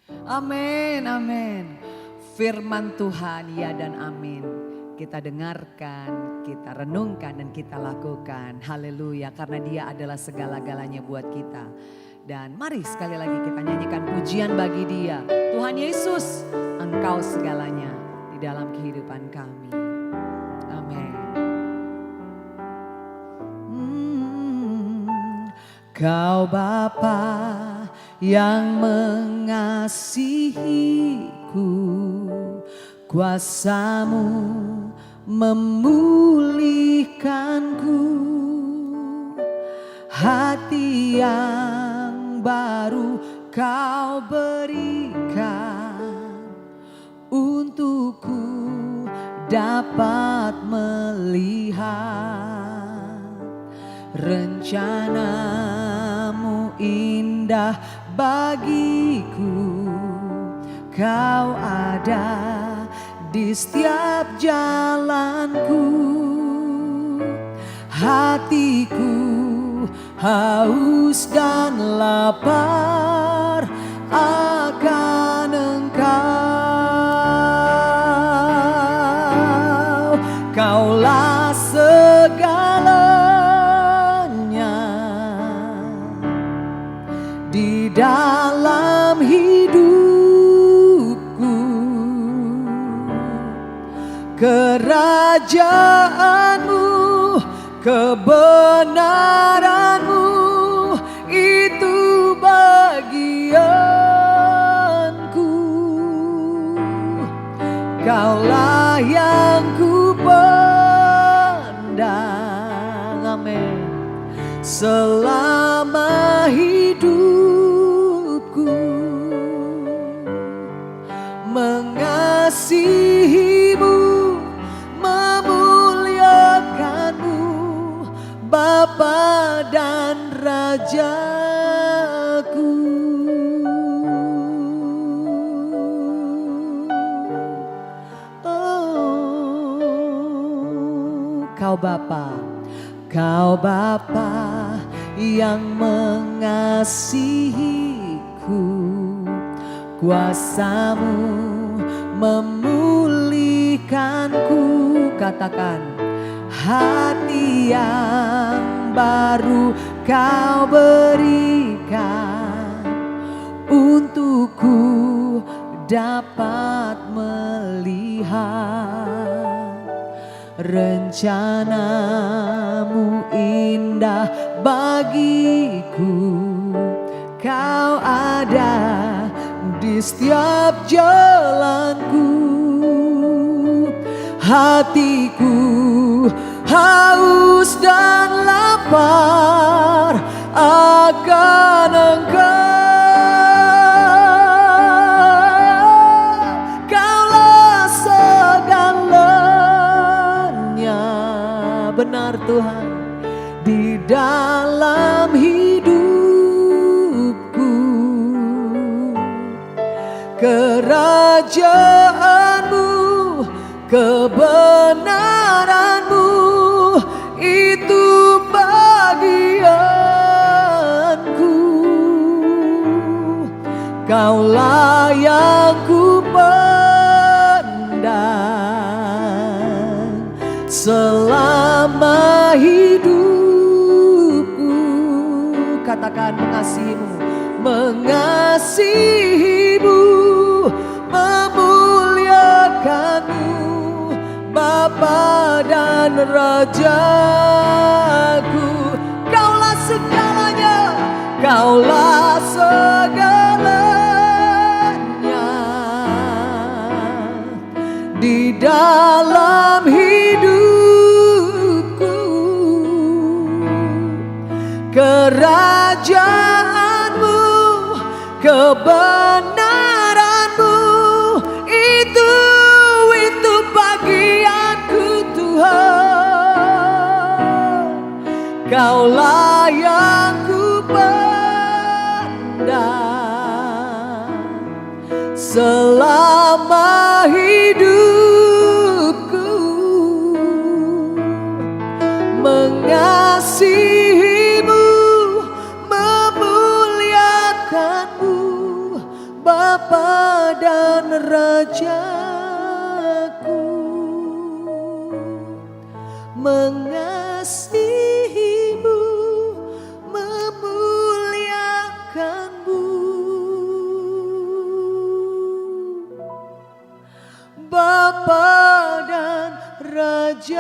Amin, amin. Firman Tuhan ya dan amin. Kita dengarkan, kita renungkan dan kita lakukan. Haleluya, karena Dia adalah segala-galanya buat kita. Dan mari sekali lagi kita nyanyikan pujian bagi Dia. Tuhan Yesus, Engkau segalanya di dalam kehidupan kami. Amin. Kau Bapa yang mengasihiku, kuasa-Mu memulihkanku, hati yang baru Kau berikan untukku dapat melihat rencana-Mu indah bagiku. Kau ada di setiap jalanku, hatiku haus dan lapar akan Engkau. Kaulah segalanya di dalam hidupku, kerajaan-Mu, kebenaran-Mu itu bagianku. Kaulah yang ku pandang, amin, selama hidupku, mengasihi-Mu, memuliakan-Mu, Bapa dan Rajaku. Oh, Kau Bapa, Kau Bapa yang mengasihiku, kuasa-Mu memulihkanku. Katakan, hati yang baru Kau berikan untukku dapat melihat rencana-Mu indah bagiku. Kau ada di setiap jalanku, hatiku haus dan lapar akan Engkau. Kaulah segalanya, benar Tuhan, di dalam hidupku, kerajaan-Mu, kebenaran-Mu itu bagianku. Kaulah yang ku pandang selama hidupku. Katakan, mengasihi-Mu, mengasihi-Mu, memuliakan-Mu, Bapa dan Rajaku. Kaulah segalanya, Kaulah segalanya di dalam hidupku, kerajaan-Mu, kebenaran-Mu itu bagianku Tuhan. Kaulah yang ku pandang selama hidupku, mengasihi-Mu, memuliakan-Mu, Bapa dan Rajaku, mengasihimu, memuliakanmu, Bapa dan Rajaku.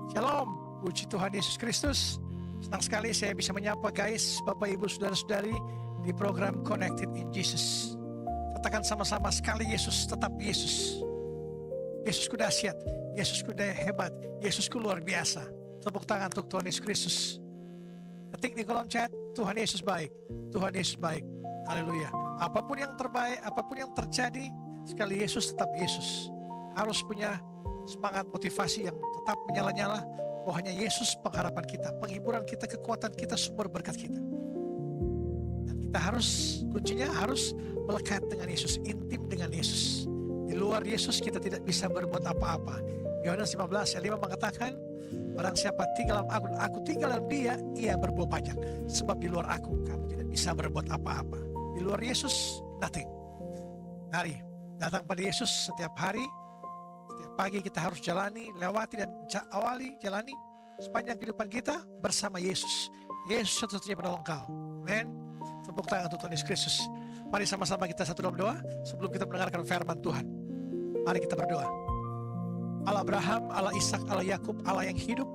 Shalom, puji Tuhan Yesus Kristus. Senang sekali saya bisa menyapa guys, Bapak Ibu Saudara-saudari di program Connected in Jesus. Katakan sama-sama sekali, Yesus tetap Yesus. Yesusku dahsyat, Yesusku hebat, Yesusku luar biasa. Tepuk tangan untuk Tuhan Yesus Kristus. Ketik di kolom chat, Tuhan Yesus baik, Tuhan Yesus baik. Haleluya. Apapun yang terbaik, apapun yang terjadi, sekali Yesus tetap Yesus. Harus punya semangat motivasi yang tetap menyala-nyala, bahwa hanya Yesus pengharapan kita, penghiburan kita, kekuatan kita, sumber berkat kita. Dan kita harus, kuncinya harus melekat dengan Yesus, intim dengan Yesus. Di luar Yesus kita tidak bisa berbuat apa-apa. Yohanes 15 ayat 5 mengatakan, barang siapa tinggal dalam aku tinggal dalam dia, ia berbuah banyak. Sebab di luar aku, kamu tidak bisa berbuat apa-apa. Di luar Yesus, nothing. Mari, datang pada Yesus setiap hari. Pagi kita harus jalani, lewati dan jalani sepanjang kehidupan kita bersama Yesus. Yesus satu-satunya penolong kau. Amen. Tepuk tangan untuk Tuhan Yesus Kristus. Mari sama-sama kita satu dalam doa sebelum kita mendengarkan firman Tuhan. Mari kita berdoa. Allah Abraham, Allah Ishak, Allah Yakub, Allah yang hidup,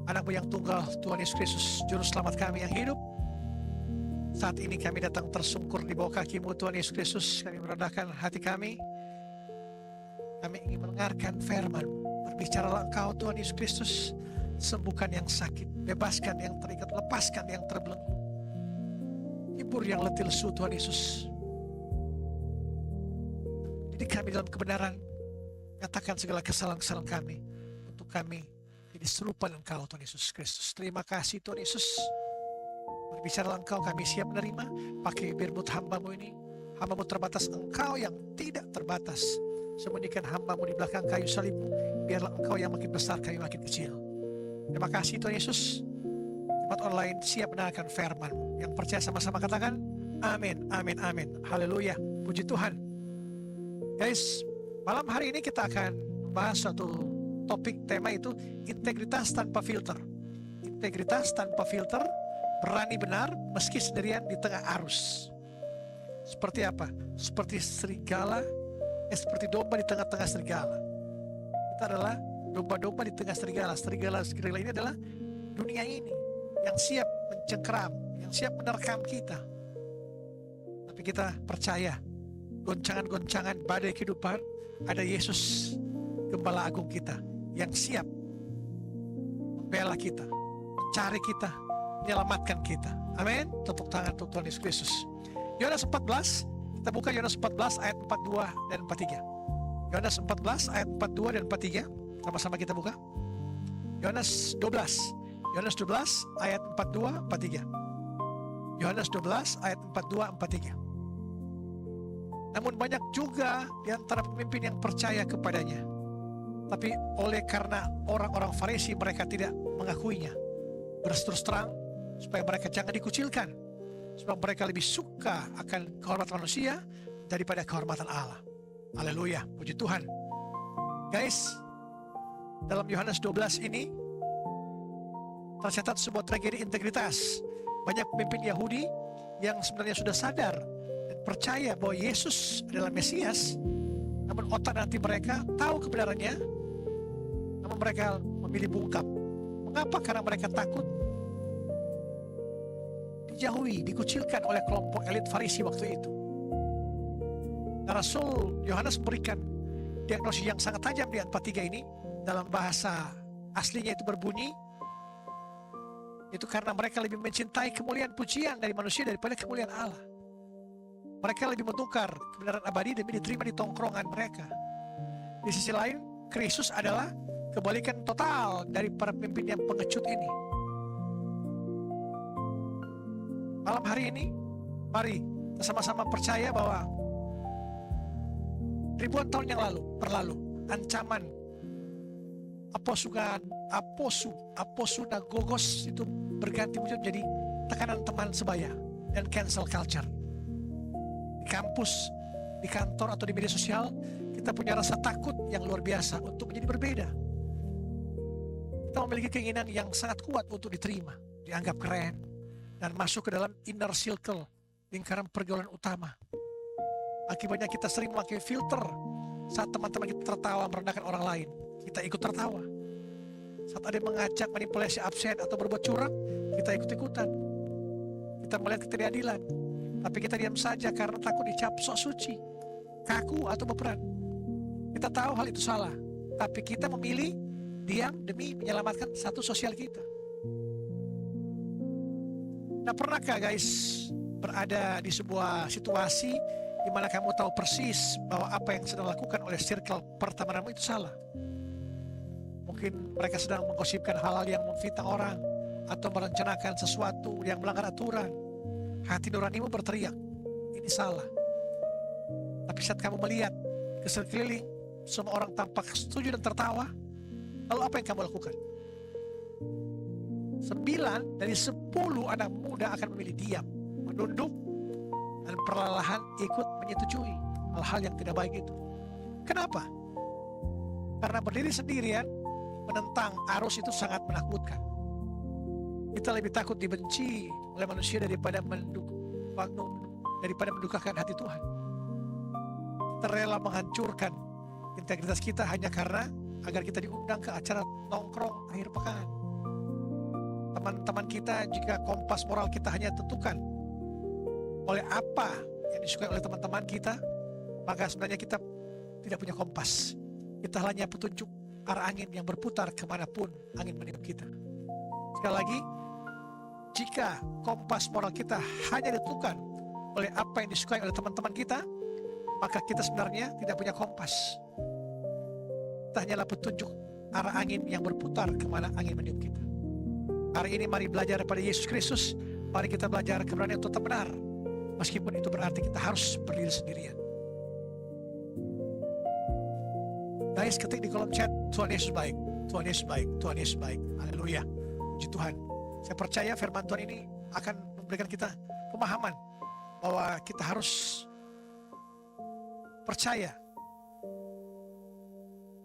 Anak-Mu yang tunggal, Tuhan Yesus Kristus, Juru Selamat kami yang hidup. Saat ini kami datang tersungkur di bawah kaki-Mu Tuhan Yesus Kristus. Kami merendahkan hati kami. Kami ingin mendengarkan firman. Berbicaralah Engkau Tuhan Yesus Kristus. Sembuhkan yang sakit, bebaskan yang terikat, lepaskan yang terbelenggu. Hibur yang letih lesu Tuhan Yesus. Didik kami dalam kebenaran. Nyatakan segala kesalahan-kesalahan kami. Untuk kami jadi serupa dengan Engkau Tuhan Yesus Kristus. Terima kasih Tuhan Yesus. Berbicaralah Engkau, kami siap menerima. Pakai bibir hamba-Mu ini. Hamba-Mu terbatas, Engkau yang tidak terbatas. Sembunyikan hamba-Mu di belakang kayu salib. Biarlah Engkau yang makin besar, kami makin kecil. Terima kasih Tuhan Yesus. Jemaat online siap mendengarkan firman-Mu. Yang percaya sama-sama katakan, amin, amin, amin. Haleluya, puji Tuhan. Guys, malam hari ini kita akan membahas suatu topik, tema itu integritas tanpa filter. Integritas tanpa filter, berani benar meski sendirian di tengah arus. Seperti apa? Seperti serigala, seperti domba di tengah-tengah serigala. Kita adalah domba-domba di tengah serigala. Serigala ini adalah dunia ini yang siap mencengkeram, yang siap menerkam kita. Tapi kita percaya, goncangan-goncangan badai kehidupan, ada Yesus, Gembala Agung kita, yang siap membela kita, mencari kita, menyelamatkan kita. Amin. Tepuk tangan untuk Tuhan Yesus Kristus. Yohanes 14, kita buka Yohanes 14 ayat 42 dan 43. Yohanes 14 ayat 42 dan 43. Sama-sama kita buka. Yohanes 12. Yohanes 12 ayat 42 43. Yohanes 12 ayat 42 43. Namun banyak juga di antara pemimpin yang percaya kepadanya. Tapi oleh karena orang-orang Farisi mereka tidak mengakuinya. Berterus terang supaya mereka jangan dikucilkan. Sebab mereka lebih suka akan kehormatan manusia daripada kehormatan Allah. Haleluya, puji Tuhan. Guys, dalam Yohanes 12 ini tercatat sebuah tragedi integritas. Banyak pemimpin Yahudi yang sebenarnya sudah sadar dan percaya bahwa Yesus adalah Mesias. Namun otak dan hati mereka tahu kebenarannya, namun mereka memilih bungkam. Mengapa? Karena mereka takut dijauhi, dikucilkan oleh kelompok elit Farisi waktu itu. Nah, Rasul Yohanes memberikan diagnosis yang sangat tajam di ayat 43 ini. Dalam bahasa aslinya itu berbunyi, itu karena mereka lebih mencintai kemuliaan pujian dari manusia daripada kemuliaan Allah. Mereka lebih menukar kebenaran abadi demi diterima di tongkrongan mereka. Di sisi lain, Kristus adalah kebalikan total dari para pemimpin yang pengecut ini. Malam hari ini, mari kita sama-sama percaya bahwa ribuan tahun yang berlalu, ancaman aposunagogos itu berganti menjadi tekanan teman sebaya dan cancel culture. Di kampus, di kantor atau di media sosial, kita punya rasa takut yang luar biasa untuk menjadi berbeda. Kita memiliki keinginan yang sangat kuat untuk diterima, dianggap keren, dan masuk ke dalam inner circle, lingkaran pergaulan utama. Akibatnya kita sering memakai filter. Saat teman-teman kita tertawa merendahkan orang lain, kita ikut tertawa. Saat ada yang mengajak manipulasi absen atau berbuat curang, kita ikut-ikutan. Kita melihat ketidakadilan, tapi kita diam saja karena takut dicap sok suci, kaku atau berperan. Kita tahu hal itu salah, tapi kita memilih diam demi menyelamatkan satu sosial kita. Nah, pernahkah guys berada di sebuah situasi di mana kamu tahu persis bahwa apa yang sedang dilakukan oleh circle pertemananmu itu salah? Mungkin mereka sedang menggosipkan hal-hal yang memfitnah orang atau merencanakan sesuatu yang melanggar aturan. Hati nuranimu berteriak, ini salah. Tapi saat kamu melihat ke sekeliling, semua orang tampak setuju dan tertawa, lalu apa yang kamu lakukan? 9 dari 10 anak muda akan memilih diam, menunduk, dan perlahan ikut menyetujui hal-hal yang tidak baik itu. Kenapa? Karena berdiri sendirian menentang arus itu sangat menakutkan. Kita lebih takut dibenci oleh manusia daripada mendukakan hati Tuhan. Kita rela menghancurkan integritas kita hanya karena agar kita diundang ke acara nongkrong akhir pekan. Teman-teman kita, jika kompas moral kita hanya tentukan oleh apa yang disukai oleh teman-teman kita, maka sebenarnya kita tidak punya kompas. Kita hanya petunjuk arah angin yang berputar kemanapun angin meniup kita. Sekali lagi, jika kompas moral kita hanya ditentukan oleh apa yang disukai oleh teman-teman kita, maka kita sebenarnya tidak punya kompas. Kita hanyalah petunjuk arah angin yang berputar kemana angin meniup kita. Hari ini mari belajar daripada Yesus Kristus. Mari kita belajar keberanian untuk tetap benar, meskipun itu berarti kita harus berdiri sendirian. Guys, ketik di kolom chat, Tuhan Yesus baik, Tuhan Yesus baik, Tuhan Yesus baik. Haleluya, puji Tuhan. Saya percaya firman Tuhan ini akan memberikan kita pemahaman bahwa kita harus percaya.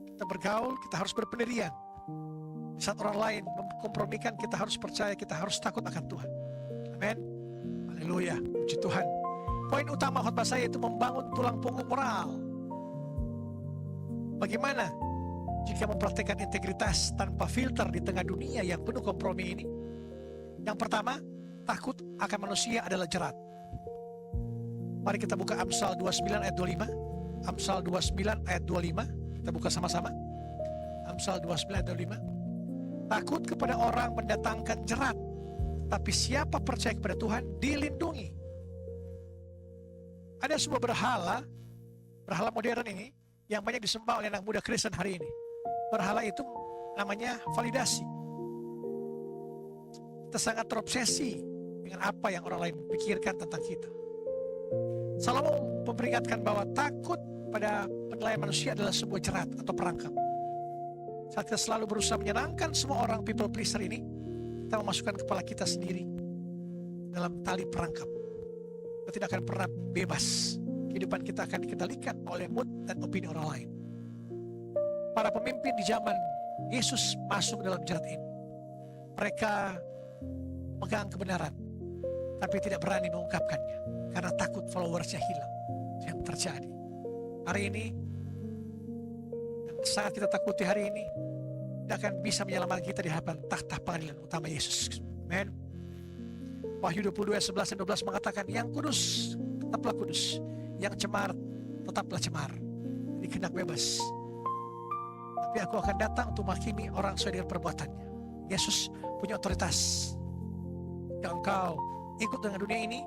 Kita bergaul, kita harus berpendirian. Saat orang lain memkompromikan, kita harus percaya, kita harus takut akan Tuhan. Amin. Haleluya, puji Tuhan. Poin utama khotbah saya itu membangun tulang punggung moral. Bagaimana jika mempraktikkan integritas tanpa filter di tengah dunia yang penuh kompromi ini? Yang pertama, takut akan manusia adalah jerat. Mari kita buka Amsal 29 ayat 25. Amsal 29 ayat 25. Kita buka sama-sama. Amsal 29 ayat 25. Takut kepada orang mendatangkan jerat, tapi siapa percaya kepada Tuhan dilindungi. Ada sebuah berhala modern ini yang banyak disembah oleh anak muda Kristen hari ini. Berhala itu namanya validasi. Kita sangat terobsesi dengan apa yang orang lain pikirkan tentang kita. Salomo memperingatkan bahwa takut pada penilaian manusia adalah sebuah jerat atau perangkap. Saat kita selalu berusaha menyenangkan semua orang people pleaser ini, kita memasukkan kepala kita sendiri dalam tali perangkap. Kita tidak akan pernah bebas. Kehidupan kita akan dikendalikan oleh mood dan opini orang lain. Para pemimpin di zaman Yesus masuk dalam jerat ini. Mereka megang kebenaran, tapi tidak berani mengungkapkannya karena takut followersnya hilang. Yang terjadi hari ini, yang sangat kita takuti hari ini, tidak akan bisa menyelamatkan kita di hadapan takhta pengadilan utama Yesus. Amen. Wahyu 22 ayat 11 dan 12 mengatakan, yang kudus tetaplah kudus, yang cemar tetaplah cemar. Jadi hendak bebas. Tapi aku akan datang untuk menghakimi orang sesuai dengan perbuatannya. Yesus punya otoritas. Jika engkau ikut dengan dunia ini,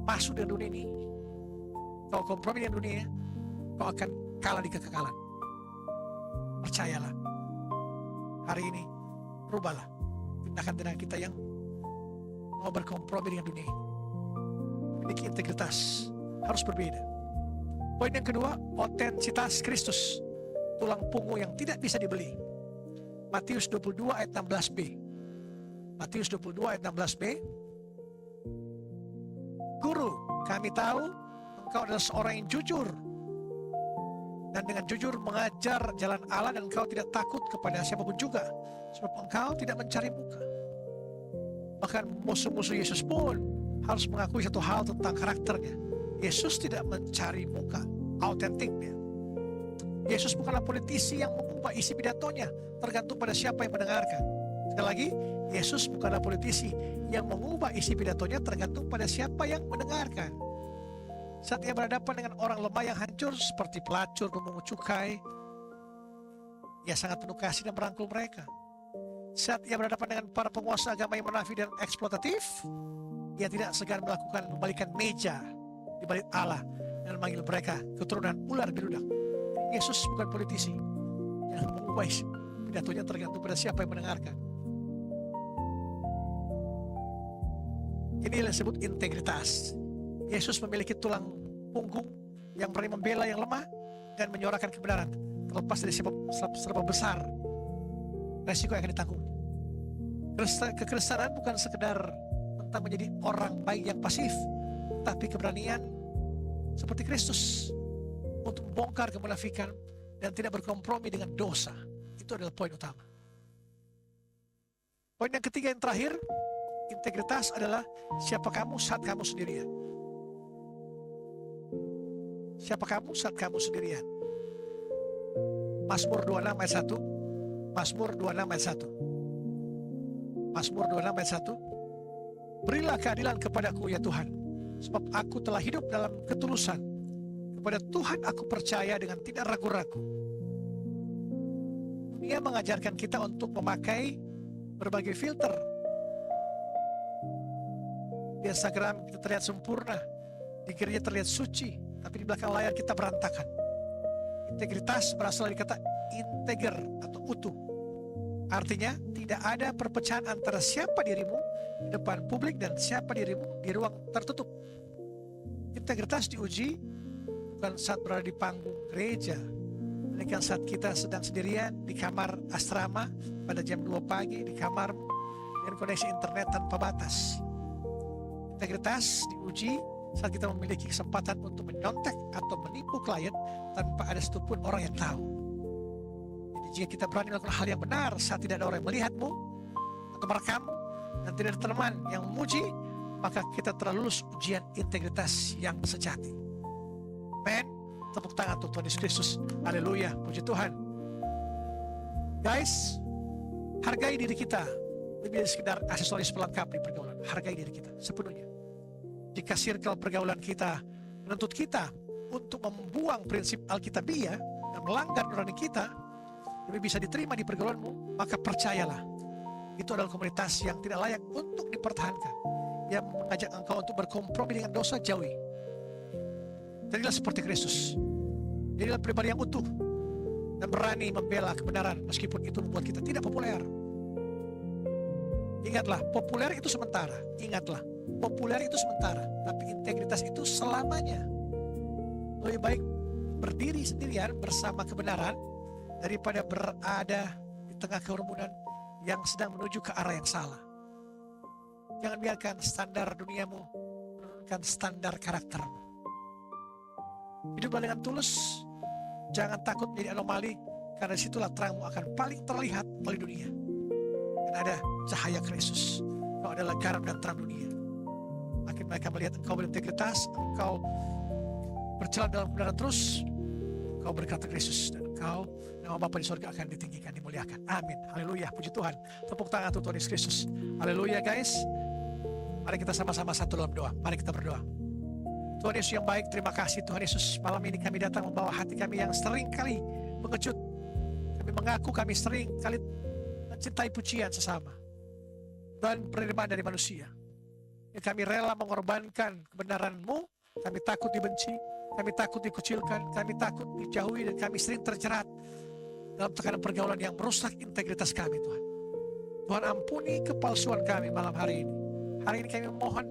masuk dengan dunia ini, kau kompromi dengan dunia, kau akan kalah di kekekalan. Percayalah. Hari ini, rubahlah tindakan-tindakan kita yang mau berkompromi dengan dunia ini. Memiliki integritas, harus berbeda. Poin yang kedua, otentitas Kristus, tulang punggung yang tidak bisa dibeli. Matius 22 ayat 16b. Matius 22 ayat 16b. Guru, kami tahu engkau adalah seorang yang jujur dan dengan jujur mengajar jalan Allah, dan engkau tidak takut kepada siapapun juga, sebab engkau tidak mencari muka. Bahkan musuh-musuh Yesus pun harus mengakui satu hal tentang karakternya. Yesus tidak mencari muka, autentik dia. Yesus bukanlah politisi yang mengubah isi pidatonya tergantung pada siapa yang mendengarkan. Sekali lagi, Yesus bukanlah politisi yang mengubah isi pidatonya tergantung pada siapa yang mendengarkan. Saat ia berhadapan dengan orang lemah yang hancur seperti pelacur, pemungut cukai, ia sangat penuh kasih dan merangkul mereka. Saat ia berhadapan dengan para penguasa agama yang munafik dan eksploitatif, ia tidak segan melakukan membalikan meja di balik Allah dan memanggil mereka keturunan ular beludak. Yesus bukan politisi yang mengubah pidatonya tergantung pada siapa yang mendengarkan. Ini yang disebut integritas. Yesus memiliki tulang punggung yang berani membela yang lemah dan menyuarakan kebenaran, terlepas dari seberapa besar resiko yang akan ditanggung. Kekristenan bukan sekedar tentang menjadi orang baik yang pasif, tapi keberanian seperti Kristus untuk membongkar kemunafikan dan tidak berkompromi dengan dosa. Itu adalah poin utama. Poin yang ketiga yang terakhir, integritas adalah siapa kamu saat kamu sendirian. Siapa kamu saat kamu sendirian? Mazmur 26 ayat 1. Mazmur 26 ayat 1. Mazmur 26 ayat 1. Berilah keadilan kepadaku ya Tuhan, sebab aku telah hidup dalam ketulusan. Kepada Tuhan aku percaya dengan tidak ragu-ragu. Dunia mengajarkan kita untuk memakai berbagai filter. Di Instagram kita terlihat sempurna, di gereja terlihat suci, tapi di belakang layar kita berantakan. Integritas berasal dari kata integer atau utuh. Artinya tidak ada perpecahan antara siapa dirimu di depan publik dan siapa dirimu di ruang tertutup. Integritas diuji bukan saat berada di panggung gereja, melainkan saat kita sedang sendirian di kamar asrama pada jam 2 pagi di kamar dengan koneksi internet tanpa batas. Integritas diuji saat kita memiliki kesempatan untuk menyontek atau menipu klien tanpa ada satupun orang yang tahu. Jadi jika kita berani melakukan hal yang benar saat tidak ada orang yang melihatmu atau merekammu dan tidak ada teman yang memuji, maka kita telah lulus ujian integritas yang sejati. Amen. Tepuk tangan untuk Tuhan Yesus Kristus. Haleluya, puji Tuhan. Guys, hargai diri kita lebih dari sekedar aksesoris pelengkap di pergaulan. Hargai diri kita sepenuhnya. Jika circle pergaulan kita menuntut kita untuk membuang prinsip Alkitabiah dan melanggar nurani kita lebih bisa diterima di pergaulanmu, maka percayalah, itu adalah komunitas yang tidak layak untuk dipertahankan, yang mengajak engkau untuk berkompromi dengan dosa. Jauhi. Jadilah seperti Kristus. Jadilah pribadi yang utuh dan berani membela kebenaran meskipun itu membuat kita tidak populer. Ingatlah, populer itu sementara. Ingatlah, populer itu sementara, tapi integritas itu selamanya. Lebih baik berdiri sendirian bersama kebenaran daripada berada di tengah kerumunan yang sedang menuju ke arah yang salah. Jangan biarkan standar duniamu menurunkan standar karaktermu. Hiduplah dengan tulus. Jangan takut menjadi anomali, karena disitulah terangmu akan paling terlihat oleh dunia. Dan ada cahaya Kristus. Kau adalah garam dan terang dunia. Makin mereka melihat engkau berintegritas, engkau berjalan dalam kebenaran terus, engkau berkata Kristus, dan engkau, nama Bapa di surga akan ditinggikan, dimuliakan. Amin. Haleluya. Puji Tuhan. Tepuk tangan untuk Tuhan Yesus Kristus. Haleluya guys. Mari kita sama-sama satu dalam doa. Mari kita berdoa. Tuhan Yesus yang baik, terima kasih Tuhan Yesus. Malam ini kami datang membawa hati kami yang sering kali mengecut. Kami mengaku kami sering kali mencintai pujian sesama dan penerimaan dari manusia. Ya, kami rela mengorbankan kebenaran-Mu. Kami takut dibenci, kami takut dikucilkan, kami takut dijauhi, dan kami sering terjerat dalam tekanan pergaulan yang merusak integritas kami, Tuhan. Tuhan, ampuni kepalsuan kami malam hari ini. Hari ini kami memohon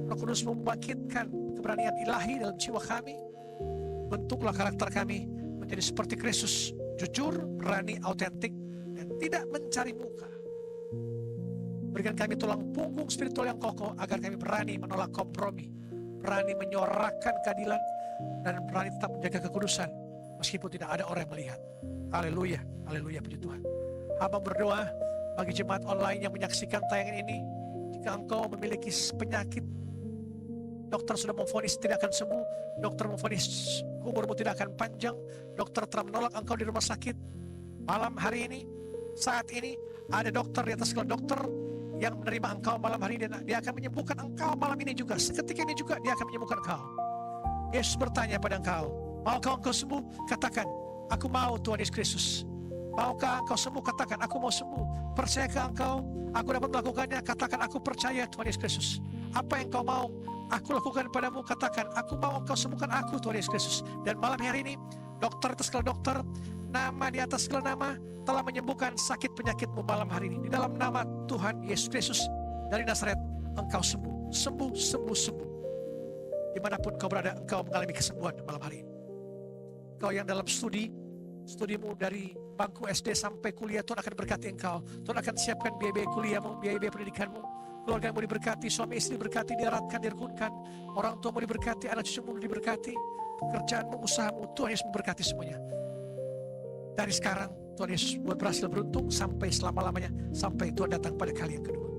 Roh Kudus membangkitkan keberanian ilahi dalam jiwa kami. Bentuklah karakter kami menjadi seperti Kristus, jujur, berani, autentik, dan tidak mencari muka. Berikan kami tulang punggung spiritual yang kokoh agar kami berani menolak kompromi, berani menyuarakan keadilan, dan berani tetap menjaga kekudusan meskipun tidak ada orang yang melihat. Haleluya, haleluya, puji Tuhan. Hamba berdoa bagi jemaat online yang menyaksikan tayangan ini, jika engkau memiliki penyakit, dokter sudah memvonis tidak akan sembuh, dokter memvonis umurmu tidak akan panjang, dokter telah menolak engkau di rumah sakit. Malam hari ini, saat ini, ada dokter di atas segala dokter yang menerima engkau malam hari ini, dan dia akan menyembuhkan engkau malam ini juga. Seketika ini juga dia akan menyembuhkan engkau. Yesus bertanya pada engkau, maukah engkau sembuh? Katakan, aku mau Tuhan Yesus Kristus. Maukah engkau sembuh? Katakan, aku mau sembuh. Percayakah engkau aku dapat melakukannya? Katakan, aku percaya Tuhan Yesus Kristus. Apa yang engkau mau aku lakukan padamu? Katakan, aku mau engkau sembuhkan aku Tuhan Yesus Kristus. Dan malam hari ini, dokter atas segala dokter, nama di atas segala nama, telah menyembuhkan sakit penyakitmu malam hari ini. Di dalam nama Tuhan Yesus Kristus dari Nazaret, engkau sembuh, sembuh, sembuh, sembuh. Dimanapun kau berada, engkau mengalami kesembuhan malam hari ini. Kau yang dalam studimu dari bangku SD sampai kuliah, Tuhan akan berkati engkau. Tuhan akan siapkan biaya kuliahmu, biaya pendidikanmu. Keluargamu diberkati, suami istri diberkati, dieratkan, dirukunkan. Orang tuamu diberkati, anak cucumu diberkati. Pekerjaanmu, usahamu, Tuhan Yesus memberkati semuanya. Dari sekarang, Tuhan Yesus buat berhasil beruntung sampai selama-lamanya, sampai Tuhan datang pada kali yang kedua.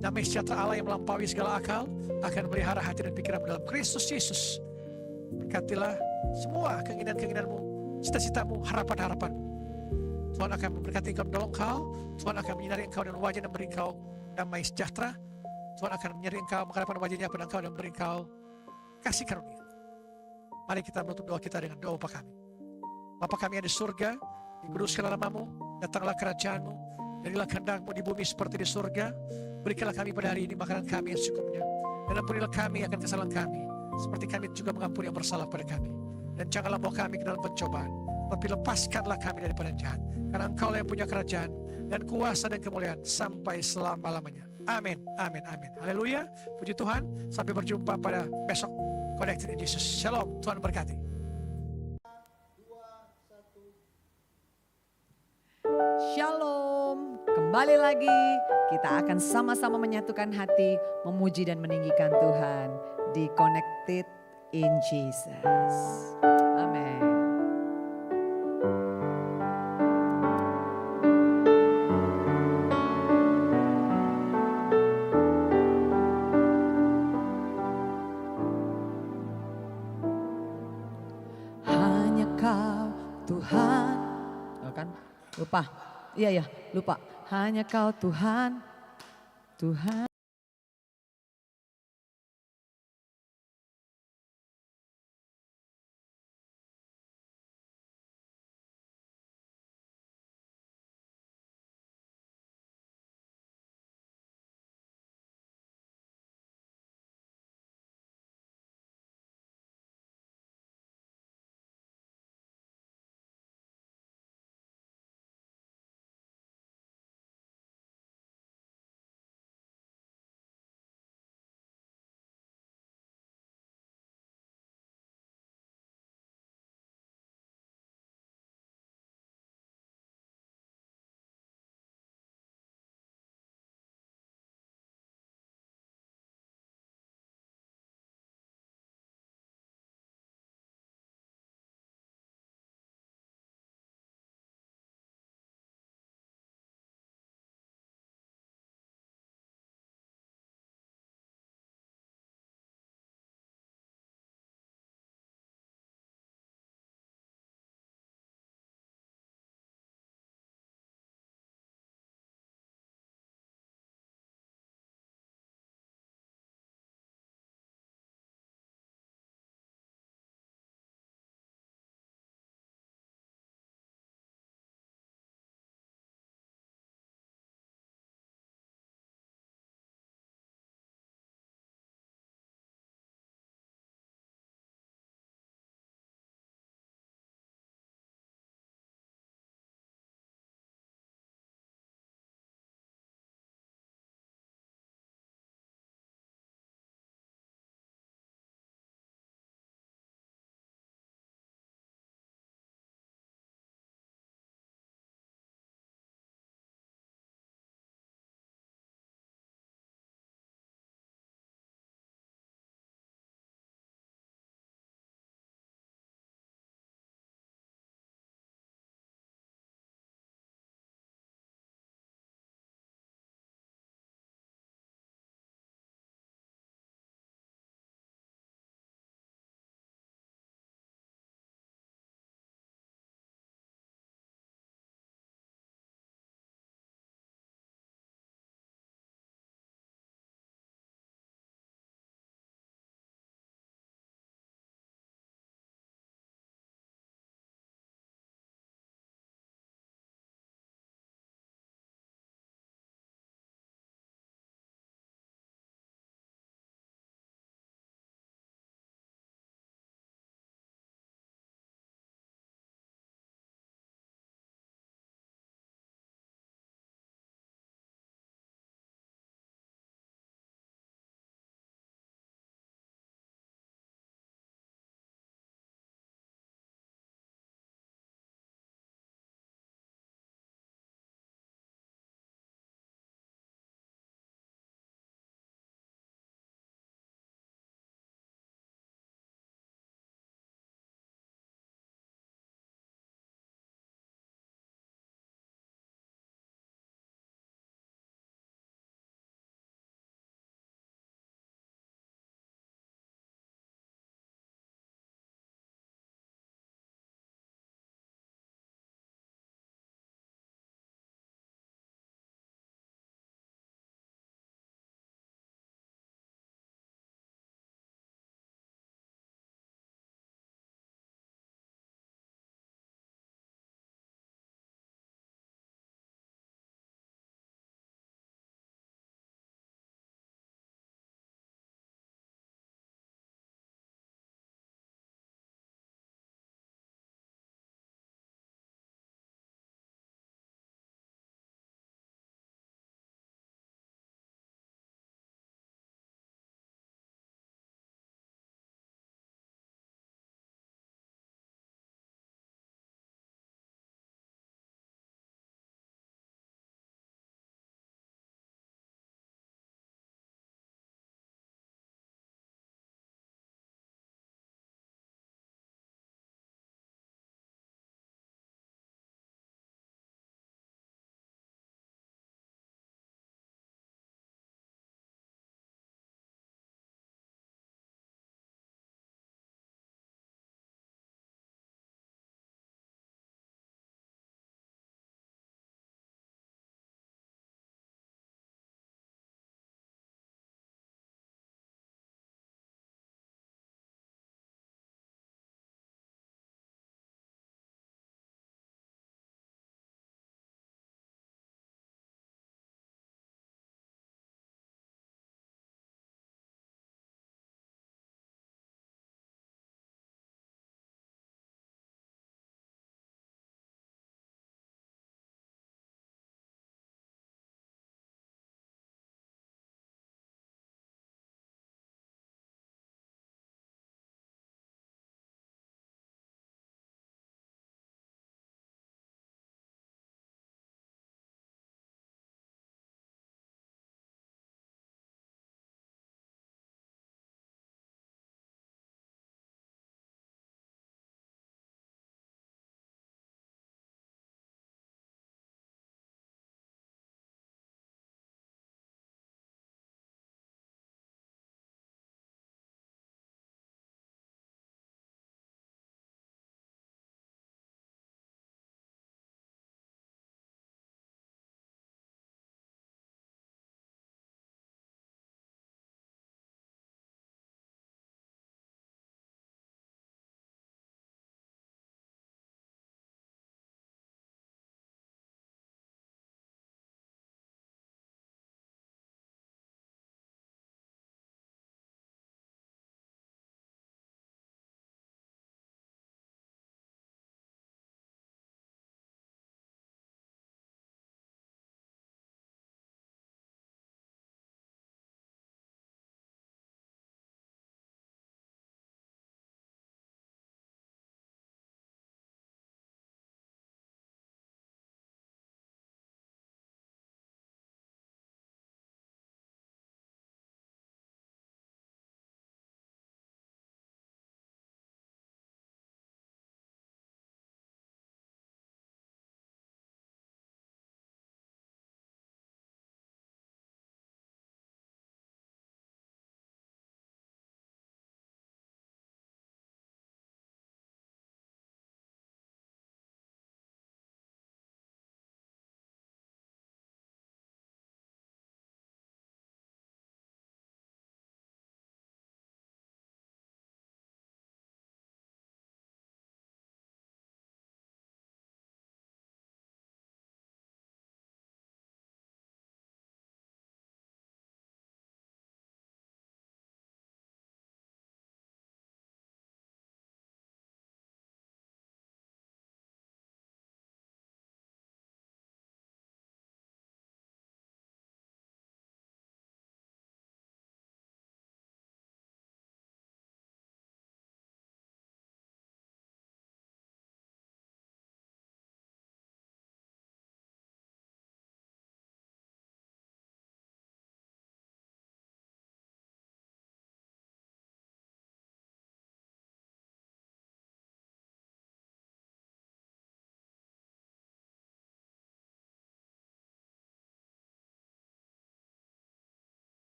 Damai sejahtera Allah yang melampaui segala akal akan melihara hati dan pikiranmu dalam Kristus Yesus. Berkatilah semua keinginan-keinginanmu, cita-citamu, harapan-harapanmu. Tuhan akan memberkati engkau, menolong engkau. Tuhan akan menyinari engkau dan wajah dan beri engkau damai sejahtera. Tuhan akan menyinari engkau, menghadapkan wajahnya pada engkau dan beri engkau kasih karunia. Mari kita menutup doa kita dengan doa Bapa kami. Bapa kami yang di surga, dikuduskanlah namamu, datanglah kerajaanmu, jadilah kehendakmu di bumi seperti di surga. Berikanlah kami pada hari ini makanan kami yang secukupnya, dan ampunilah kami akan kesalahan kami, seperti kami juga mengampuni yang bersalah pada kami. Dan janganlah bawa kami ke dalam pencobaan, tapi lepaskanlah kami daripada yang jahat. Karena Engkau yang punya kerajaan dan kuasa dan kemuliaan sampai selama-lamanya. Amin, amin, amin. Haleluya, puji Tuhan. Sampai berjumpa pada besok. Connected in Jesus. Shalom, Tuhan berkati. Shalom, kembali lagi kita akan sama-sama menyatukan hati, memuji dan meninggikan Tuhan di Connected in Jesus. Amin. Hanya Kau Tuhan, oh kan? Lupa. Iya, lupa. Hanya Kau Tuhan, Tuhan.